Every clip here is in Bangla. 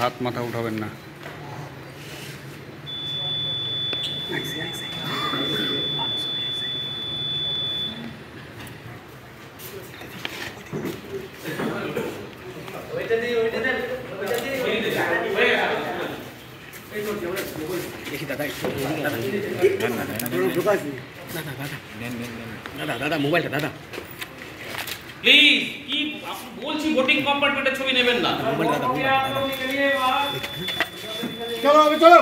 হাত মাথা উঠাবেন না। দাদা মোবাইলটা দাদা প্লিজ কি বলছি ভোটিং কম্পার্টমেন্টের ছবি নেবেন না। চলো আমি চলো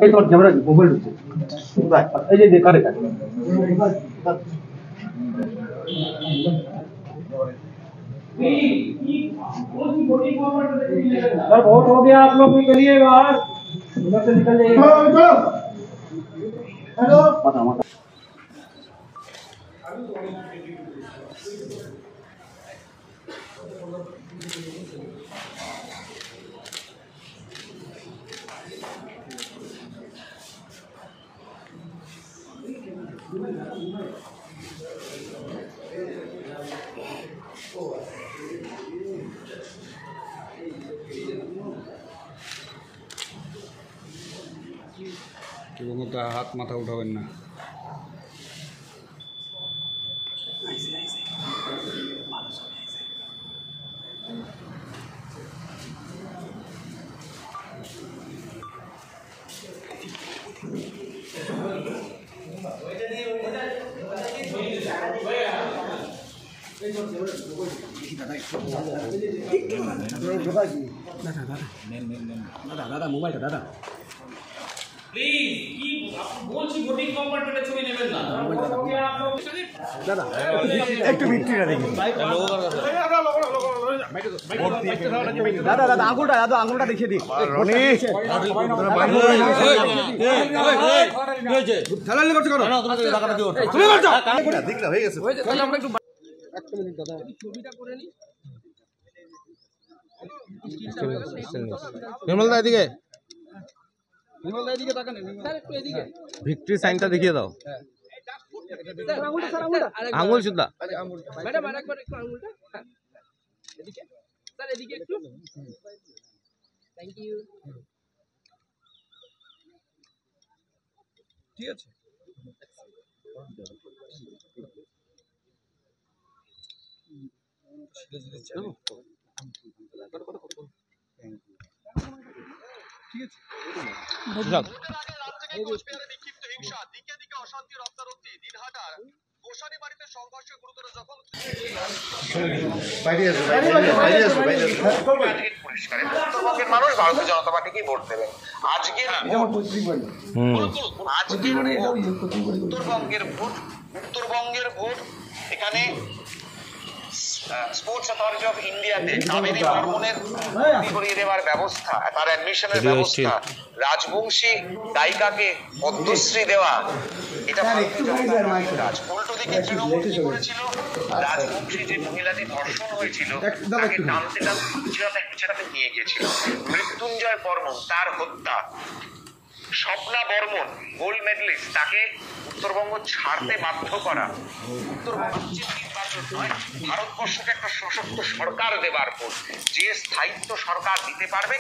এই তোর ক্যামেরা মোবাইল হচ্ছে এই যে কারে কারে सर बहुत हो गया आप लोग निकलिए बाहर उधर से निकल जाइए। हेलो হাত মাথা উঠাবেন না। দাদা মোবাইলটা দাদা প্লিজ কি বলছি ভোটিং কম্পার্টমেন্টের ছবি নেবেন না। দাদা একটু ভিক্টরিটা দেখি দাদা দাদা আঙুলটা দেখিয়ে দিন হয়ে গেছে নির্মলদা এদিকে ভিক্টরি সাইনটা দেখিয়ে দাও আঙুল সুদ্ধা ম্যাডাম আরেকবার একটু আঙুলটা এদিকে স্যার এদিকে একটু থ্যাংক ইউ ঠিক আছে উত্তরবঙ্গের মানুষ ভারতীয় জনতা পার্টিকে ভোট দেবেন। আজকের উত্তরবঙ্গের ভোট এখানে স্পোর্টস অথরিটি অফ ইন্ডিয়াতে কাবেরী বর্মনের করিয়ে দেওয়ার ব্যবস্থা, তার অ্যাডমিশনের ব্যবস্থা, রাজবংশী গায়িকাকে পদ্মশ্রী দেওয়া, এটা কাজ। উল্টো দিকে তৃণমূল কি করেছিল, রাজবংশী যে মহিলাটি ধর্ষণ হয়েছিল তাকে টানতে টানতে পিছাতে নিয়ে গিয়েছিল। মৃত্যুঞ্জয় বর্মন তার হত্যা, স্বপ্না বর্মন গোল্ড মেডেলিস্ট তাকে উত্তরবঙ্গ ছাড়তে বাধ্য করা, উত্তরবঙ্গ নির্বাচন নয় ভারতবর্ষকে একটা সশক্ত সরকার দেবার পর যে স্থায়িত্ব সরকার দিতে পারবে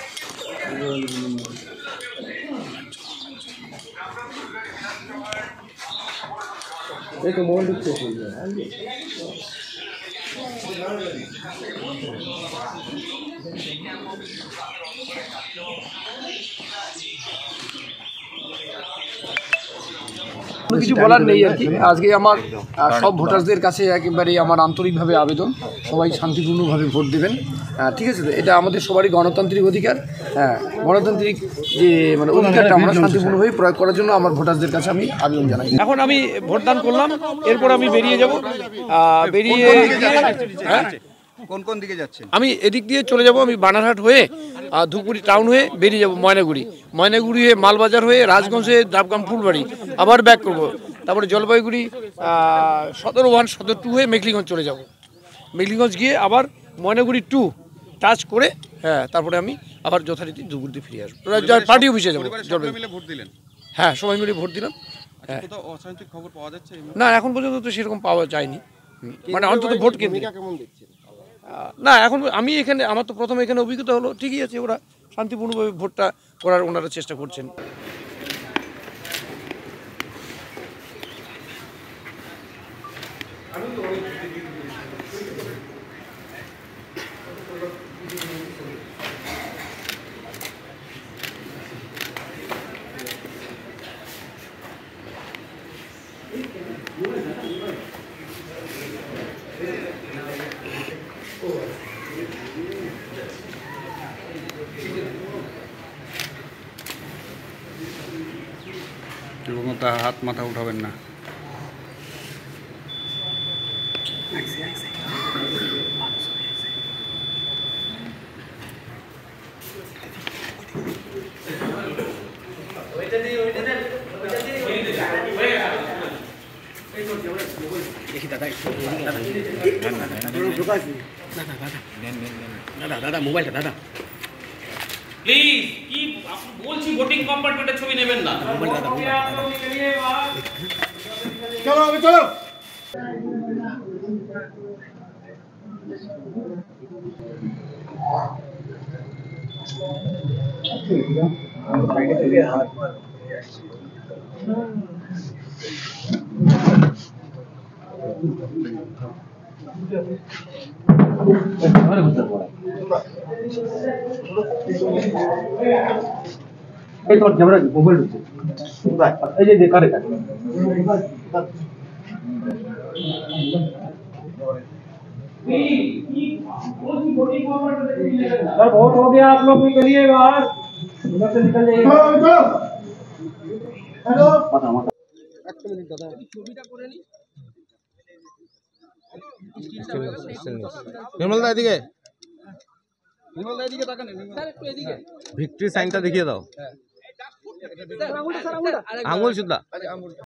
কোনো কিছু বলার নেই আর কি। আজকে আমার সব ভোটারদের কাছে একেবারে আমার আন্তরিকভাবে আবেদন, সবাই শান্তিপূর্ণভাবে ভোট দেবেন, ঠিক আছে? এটা আমাদের সবারই গণতান্ত্রিক অধিকার। হ্যাঁ, গণতান্ত্রিক যে মানে অধিকারটা আমরা শান্তিপূর্ণভাবে প্রয়োগ করার জন্য আমার ভোটারদের কাছে আমি আবেদন জানাই। এখন আমি ভোটদান করলাম, এরপর আমি বেরিয়ে যাব। বেরিয়ে কোন কোন দিকে যাচ্ছেন? আমি এদিক দিয়ে চলে যাব, আমি বানারহাট হয়ে ধুপগুড়ি টাউন হয়ে বেরিয়ে যাব ময়নাগুড়ি হয়ে মালবাজার হয়ে রাজগঞ্জ হয়ে ডাবগ্রাম ফুলবাড়ি, আবার ব্যাক করব। তারপরে জলপাইগুড়ি সদর 1 সদর 2 হয়ে মেঘলিগঞ্জ চলে যাব। মেঘলিগঞ্জ গিয়ে আবার ময়নাগুড়ি 2 টাচ করে তারপরে আমি আবার যথারীতি ধুপগুড়িতে ফিরে আসবো, পার্টি অফিসে যাবো। হ্যাঁ, সবাই মিলে ভোট দিলাম। না, এখন পর্যন্ত তো সেরকম পাওয়া যায়নি, মানে অন্তত ভোট কেন্দ্রে। না, এখন আমি এখানে আমার তো প্রথমে এখানে অভিজ্ঞতা হলো, ঠিকই আছে, ওরা শান্তিপূর্ণভাবে ভোটটা করার ওনারা চেষ্টা করছেন। কেউ কোনো হাত মাথা উঠাবেন না। দাদা মোবাইলটা দাদা প্লিজ, কি আপনি বলছি ভোটিং কম্পার্টমেন্টের ছবি নেবেন না। চলো চলো। এই তোর ক্যামেরা মোবাইল হচ্ছে এই যে কারে কারে सर बहुत हो गया, आप लोग निकलिए बाहर, उधर से निकल जाइए। हेलो निर्मलदा এদিকে ভিক্টরি সাইনটা দেখিয়ে দাও, আঙুল সুদ্ধা।